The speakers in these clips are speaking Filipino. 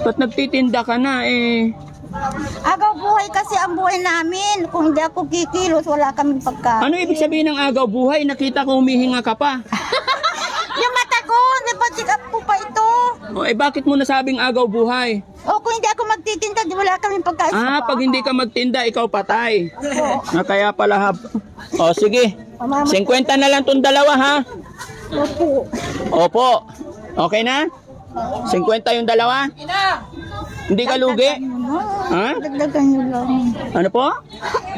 Ba't nagtitinda ka na eh? Agaw buhay kasi ang buhay namin. Kung hindi ako kikilos, wala kaming pagkain. Ano ibig sabihin ng agaw buhay? Nakita ko humihinga ka pa. Yung mata ko, napacheck up ko pa ito. O eh bakit mo nasabing agaw buhay? O kung hindi ako magtitinda, di wala kaming pagkain. Ah, sa pag hindi ka magtinda, ikaw patay. Oo. Kaya pala O sige, 50 na lang tong dalawa ha. Opo. Opo. Okay na? 50 yung dalawa? Hindi ka lugi? Ha? Dagdagan nyo lang. Ano po?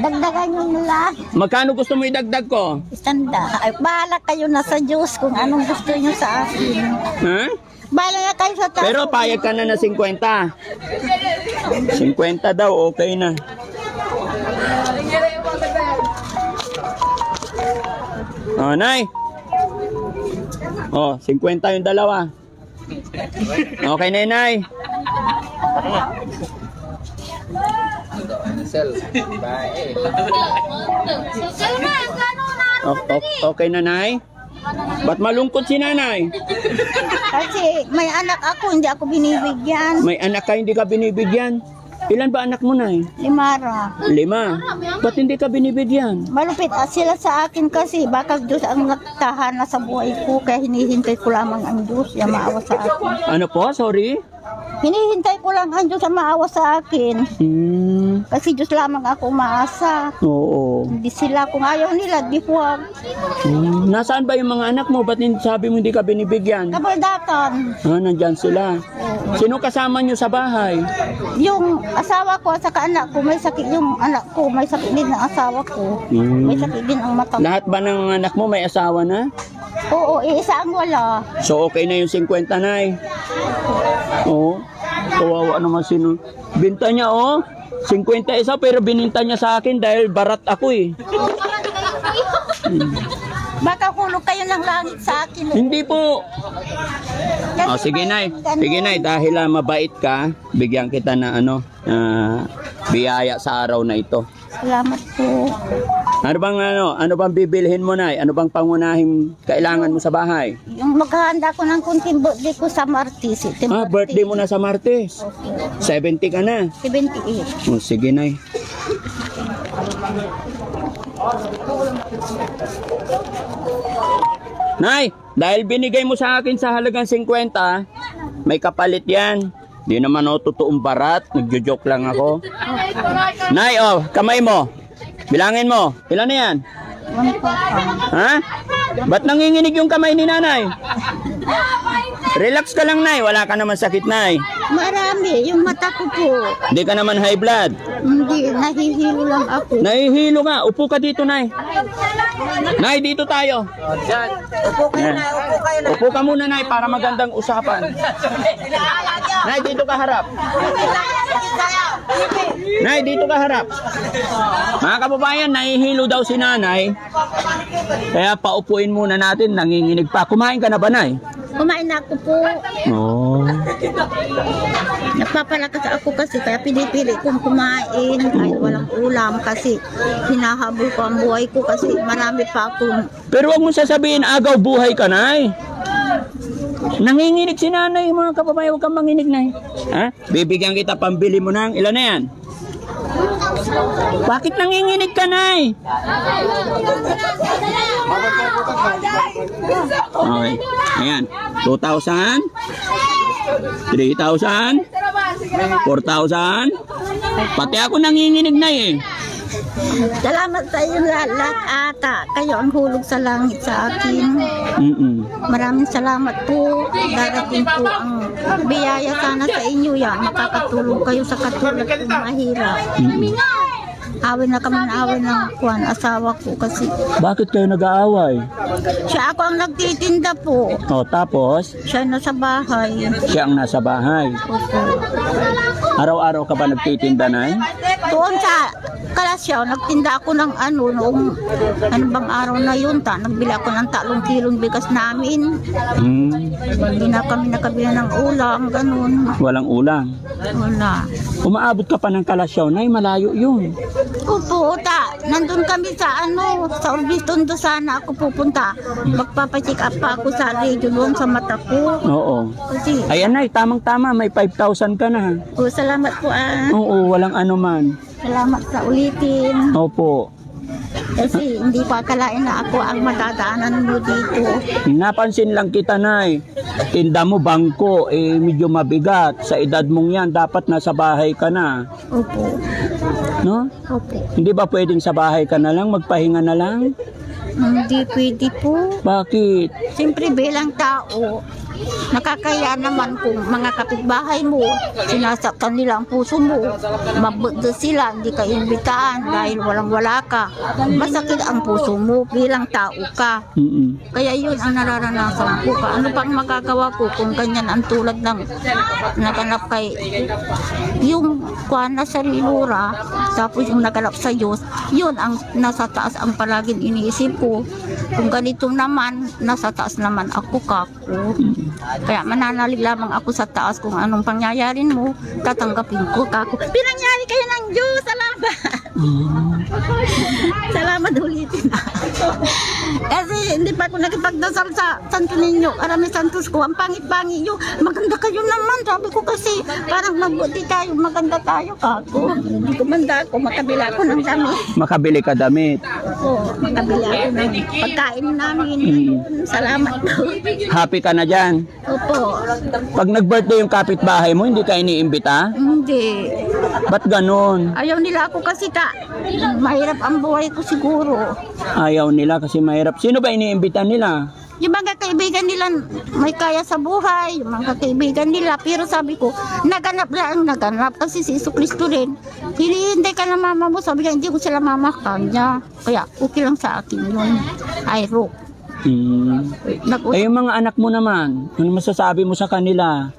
Dagdagan nyo na lang. Magkano gusto mo idagdag ko? Istanda. Ay, bahala kayo na sa Diyos kung anong gusto nyo sa akin. Ha? Bahala na kayo sa taas. Pero payag ka na na 50. 50 daw, okay na. Oh, Nay. Oh, 50 yung dalawa. Okay na, Nay. Okay na, Nay. Ba't malungkot si Nanay? Kasi may anak ako, hindi ako binibigyan. May anak ka, hindi ka binibigyan. Ilan ba anak mo, Nay? Limara. 5. Ba't hindi ka binibigyan? Malupit sila sa akin kasi baka Diyos ang nagtahana sa buhay ko kaya hinihintay ko lamang ang Diyos na maawa sa akin. Ano po? Sorry? Hinihintay ko lang ang Diyos na maawa sa akin kasi Diyos lamang ako umaasa. Oo. Hindi sila, kung ayaw nila, di huwag. Nasaan ba yung mga anak mo? Ba't sabi mo hindi ka binibigyan? Kabaldakan. Nandyan sila. Sino kasama nyo sa bahay? Yung asawa ko at saka anak ko, may sakit yung anak ko, may sakit din ang asawa ko. May sakit din ang mata ko. Lahat ba ng anak mo may asawa na? Oo, isa ang wala. So okay na yung 50, Nay? Oo. Kawawa naman sino. Binta niya, 50 isa pero bininta niya sa akin dahil barat ako eh. Baka hulog kayo ng langit sa akin. Hindi po. Kasi Sige, may Nay. ganun. Sige, Nay. Dahil mabait ka, bigyan kita na biyaya sa araw na ito. Salamat po. Ano bang bibilhin mo, Nay? Ano bang pangunahing kailangan mo sa bahay? Yung maghahanda ko ng kunting birthday ko sa Martes. Birthday mo na sa Martes. 70 ka na. 78. Sige, Nay. Nay, dahil binigay mo sa akin sa halagang 50, may kapalit yan. Di naman totoong barat, nagjo-joke lang ako. Nay, kamay mo. Bilangin mo. Ilan na yan? Ha? Ba't nanginginig yung kamay ni Nanay? Relax ka lang, Nay. Wala ka naman sakit, Nay. Marami. Yung mata ko po. Hindi ka naman high blood. Hindi. Nahihilo lang ako. Nahihilo nga. Upo ka dito, Nay. Nay, dito tayo. Upo kayo na. Upo kayo na. Upo ka muna, Nay, para magandang usapan. Nay, dito ka harap. Nay, dito ka harap. Mga kababayan, nahihilo daw si Nanay. Kaya paupuin muna natin, nanginginig pa. Kumain ka na ba, Nay? Kumain na ako po. Oo. Nagpapalakas ako kasi kaya pinipili kong kumain kahit walang ulam kasi hinahabol ko ang buhay ko kasi marami pa akong Pero wag mo sasabihin, agaw buhay ka, Nay. Nanginginig si Nanay, mga kababayan. Huwag kang manginig, Nay. Ha? Bibigyan kita pambili mo ng ilan na yan? Bakit nanginginig ka, Nay? Okay. Ayan. 2,000. 3,000. 4,000. Pati ako nanginginig, Nay eh. salamat sa inyo lahat ata. Kayo ang hulog sa langit sa akin. Maraming salamat po. Darating po ang biyaya sana sa inyo yan. Makakatulong kayo sa katulad kong mahirap. Awin na kami na awin ng asawa ko kasi Bakit kayo nag-aaway? siya ako ang nagtitinda po. Tapos, Siya nasa bahay. siya ang nasa bahay. Opo. Araw-araw ka ba nagtitinda, Nay? Doon sa Kalasyaw, nagtinda ako ng noong, ano bang araw na yun, nagbili ako ng 3 kilong bigas namin. Hindi na kami nakabili ng ulam, ganun. Walang ulam. Wala. Umaabot ka pa ng Kalasyaw, Nay, malayo yun. Opo, nandun kami sa sa Orbistondo sana ako pupunta. Magpapacheck up pa ako sa radio doon sa mata ko. Oo. Kasi, Ayan, Nay, tamang-tama, may 5,000 ka na. salamat po Oo, walang ano man. Salamat sa ulitin. Opo. Kasi hindi ko akalain na ako ang madadaanan mo dito. Napansin lang kita, Nay. Tinda mo bangko, medyo mabigat. Sa edad mong yan, dapat nasa bahay ka na. Opo. No? Opo. Hindi ba pwedeng sa bahay ka na lang, magpahinga na lang? Hindi pwede po. Bakit? Siyempre bilang tao, nakakaya naman kung mga kapitbahay mo, sinasaktan nila ang puso mo, mabuti sila, hindi ka imbitaan dahil walang-wala ka. Masakit ang puso mo bilang tao ka. Kaya yun ang nararanasan ko. Ano pang magagawa ko kung ganyan ang tulad ng naganap kay yung kuwan na sa Rilura, tapos yung naganap sa Diyos, yun ang nasa taas ang palaging iniisip ko. Kung ganito naman, nasa taas naman ako kako. Kaya mananalig lamang ako sa taas kung anong pangyayarin mo, tatanggapin ko kako. Pinangyari kayo ng Diyos, salamat! Salamat ulitin. Kasi hindi pa ako nakipagdasal sa Santo Niño, Arame Santos ko, ang pangit-pangit nyo. Maganda kayo naman, sabi ko kasi parang mabuti tayo, maganda tayo kako. Hindi ko manda ako, makabila ako ng damit. Makabili ka damit. Oo, makabila ako ng pagkain namin. Salamat po. Happy ka na dyan. Opo. Pag nag-birthday yung kapitbahay mo, hindi ka iniimbita? Hindi. Ba't ganon? Ayaw nila ako kasi mahirap ang buhay ko siguro. Ayaw nila kasi mahirap. Sino ba iniimbita nila? Yung mga kaibigan nila may kaya sa buhay, yung mga kaibigan nila. Pero sabi ko, naganap lang naganap kasi si Isu Cristo rin. Hinihintay ka ng mama mo, sabi niya, hindi ko sila mamakan niya. Kaya okay lang sa akin yun. Ayro. Yung mga anak mo naman, ano masasabi mo sa kanila?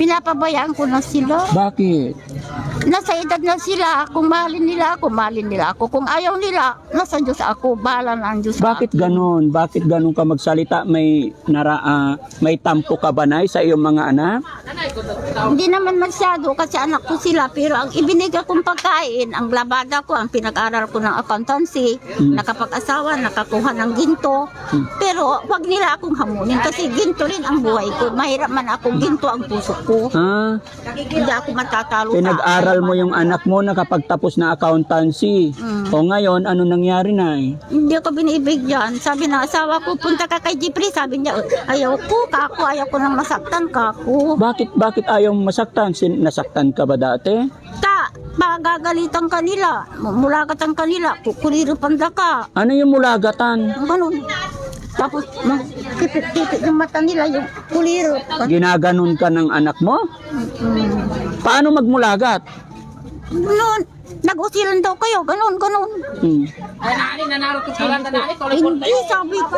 Pinapabayaan ko na sila. Bakit? Nasa edad na sila. Kung mahalin nila ako, mahalin nila ako. Kung ayaw nila, nasa Diyos ako. Bahala na ang Diyos sa Bakit akin. ganon? Bakit ganon ka magsalita? May tampo ka ba, Nay, sa iyong mga anak? Hindi naman masyado kasi anak ko sila. Pero ang ibinigay kong pagkain, ang labada ko, ang pinag-aral ko ng accountancy, nakapag-asawa, nakakuha ng ginto. Pero wag nila akong hamunin kasi ginto rin ang buhay ko. Mahirap man akong ginto ang puso ko. Hindi ako matatalo. Pinag-aral mo yung anak mo nakapagtapos na accountancy. O ngayon, ano nangyari, Nay? Hindi ako binibigyan. Sabi ng asawa ko, punta ka kay Jeffrey. Sabi niya, ayaw ko nang masaktan kako. Bakit ayaw masaktan? Nasaktan ka ba dati? Magagalitan kanila, mulagatan kanila, kukuliro panda ka. Ano yung mulagatan? Ganun. Tapos, kipit-kipit yung mata nila, yung kuliro. Ginaganon ka ng anak mo? Paano magmulagat? Ganun. Nag-usilan daw kayo, ganun. Hindi, sabi ko.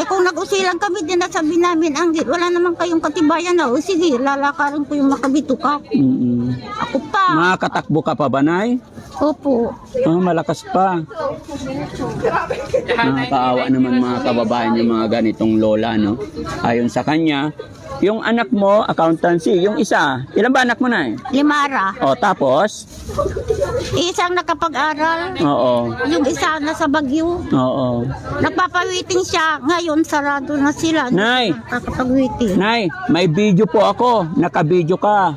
Kung nag-usilan kami, din nasabi namin, Anggit, wala naman kayong katibayan na. O sige, lalakarin ko yung makabito ka. Ako pa. Makakatakbo ka pa ba, Nay? Opo. Malakas pa. Nakakaawa naman mga kababayan yung mga ganitong lola, no? Ayon sa kanya, yung anak mo, accountancy, yung isa, ilan ba anak mo, Nay? Limara. O, tapos? Isang nakapag-aral. Oo. Yung isa nasa Baguio. Oo. Nagpapawiting siya. Ngayon, sarado na sila. Nay! Nakapag-witing. Nay, may video po ako. Naka-video ka.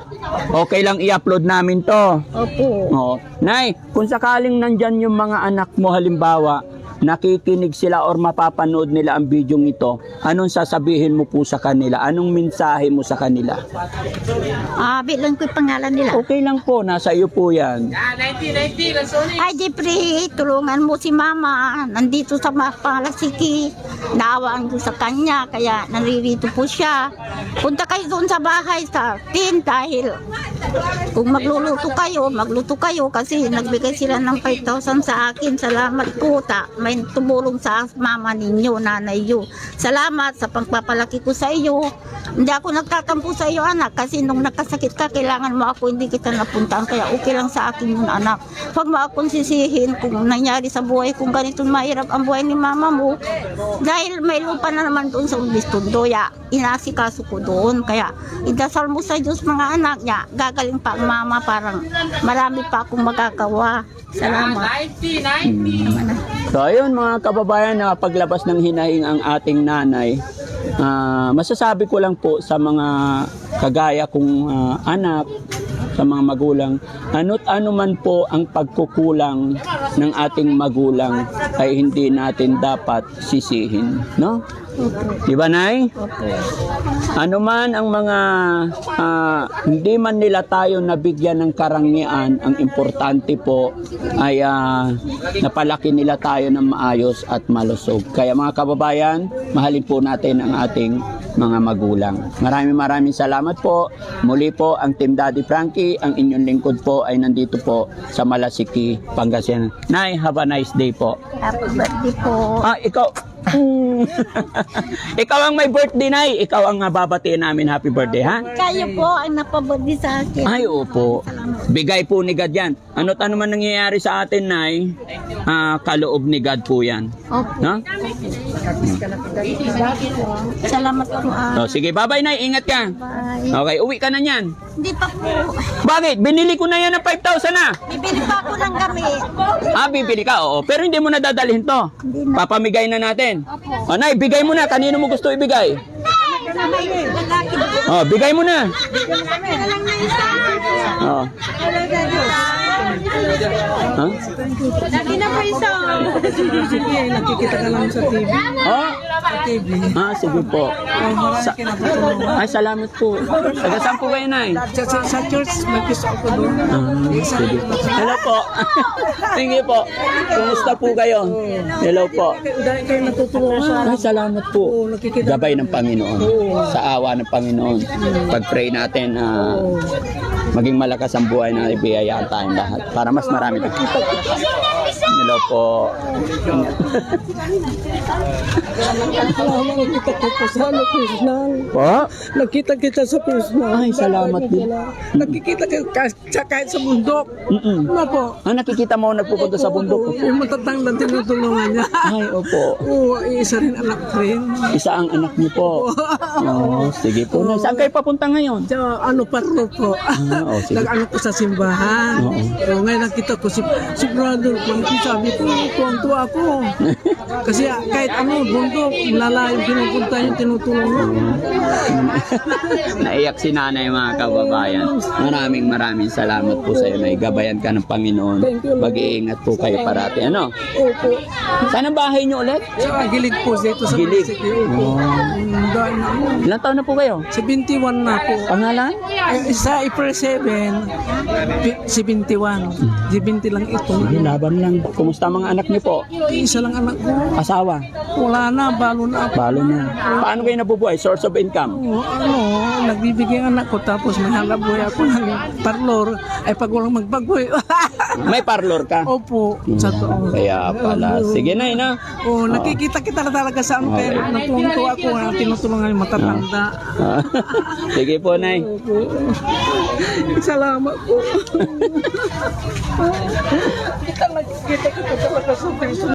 Okay lang i-upload namin to. Opo. Oo. Nay, kung sakaling nandyan yung mga anak mo, halimbawa, nakikinig sila or mapapanood nila ang video ito, anong sasabihin mo po sa kanila? Anong mensahe mo sa kanila? Bilang ko yung pangalan nila. Okay lang po, nasa iyo po yan. Ay, Jeffrey, tulungan mo si Mama. Nandito sa Palasiki. Naawaan ko sa kanya, kaya naririto po siya. Punta kayo doon sa bahay sa atin dahil kung magluto kayo kasi nagbigay sila ng 5,000 sa akin. Salamat po, may tumulong sa mama ninyo, nanay nyo. Salamat sa pagpapalaki ko sa iyo. hindi ako nagtatampo sa iyo anak kasi nung nakasakit ka, kailangan mo ako, hindi kita napuntaan. Kaya okay lang sa akin yun anak. Huwag mo akong sisihin kung nangyari sa buhay, kung ganito mahirap ang buhay ni mama mo. Dahil may lupa na naman doon sa Ulistundo, ya, inasikaso ko doon. Kaya idasal mo sa Diyos mga anak niya, gagaling pa ang mama, parang marami pa akong magagawa. Salamat. So ayun mga kababayan, na paglabas ng hinahing ang ating nanay, masasabi ko lang po sa mga kagaya kong anak, sa mga magulang, ano't ano man po ang pagkukulang ng ating magulang ay hindi natin dapat sisihin, no? Di ba, Nay? Ano man ang mga hindi man nila tayo nabigyan ng karangian, ang importante po ay napalaki nila tayo ng maayos at malusog. Kaya mga kababayan, mahalin po natin ang ating mga magulang. Maraming salamat po. Muli po ang Team Daddy Frankie, ang inyong lingkod po ay nandito po sa Malasiki, Pangasinan. Nay, have a nice day po. Happy birthday po. Ikaw. Ikaw ang may birthday, Nay. Ikaw ang babatiin namin happy birthday, ha? Kayo po ang napabirthday sa akin. Ay, opo. Bigay po ni God yan. Ano't ano man nangyayari sa atin, Nay, kaloob ni God po yan. Opo. No? Salamat po. So, sige, bye-bye, Nay. Ingat ka. Bye. Okay, uwi ka na niyan. Hindi pa po. Bakit? Binili ko na yan ng 5,000 na. Bibili pa ako ng gamit. Bibili ka, oo. Pero hindi mo na dadalhin to. Hindi na. Papamigay na natin. O, Nay, bigay mo na. Kanino mo gusto ibigay? Bigay mo na. Ha? Lagi na po isa. Sige, nakikita ka lang sa TV. TV. Sige po. Marami kinapatulungan. Ay, salamat po. Taga saan po kayo, Nay? Sa church, nagkisa ako doon. Sige. Hello po. Sige po. Kumusta po kayo? Hello po. Dahil kayo natutulungan. Ay, salamat po. Gabay ng Panginoon. Sa awa ng Panginoon. Pag-pray natin, maging malakas ang buhay na ibiyayaan tayong lahat. Para mas marami. Hello po. Nakita kita sa personal. Po? Nakita kita sa personal. Ay, salamat din. Nakikita kita kahit sa bundok. Ano po? Nakikita mo nagpupunta sa bundok. Yung matatang lang tinutulungan niya. Ay, opo. Isa rin anak rin. Isa ang anak niyo po. Sige po. Saan kayo papunta ngayon? Parlo po. Sige. Nag-ano ko sa simbahan. Ngayon nakita ko si brother ko. Sabi ko, tuwang-tuwa ako. Kasi kahit bundok, lalayo pinupunta yung tinutulong mo. Naiyak si nanay mga kababayan. Maraming salamat po sa iyo. Gabayan ka ng Panginoon. Mag-iingat po kayo parati. Ano? Opo. Saan ang bahay niyo ulit? Sa Gilig po dito sa Gilig. Malasiki. Opo. Ilang taon na po kayo? 71 na po. Pangalan? Sa April 7, 71. 70 lang ito. Laban lang. Kumusta mga anak niyo po? Isa lang anak ko. Asawa? Wala na, balo na. Balo na. Paano kayo nabubuhay? Source of income? Nagbibigay ang anak ko tapos may halaboy ako ng parlor. Ay pag walang magbagoy. May parlor ka? Opo. Sa to. Kaya pala. Sige na, ina. Nakikita kita na talaga sa kaya natulungan ako na tinutulungan yung matatanda. Sige po, Nay. Salamat po. Nakikita kita talaga sa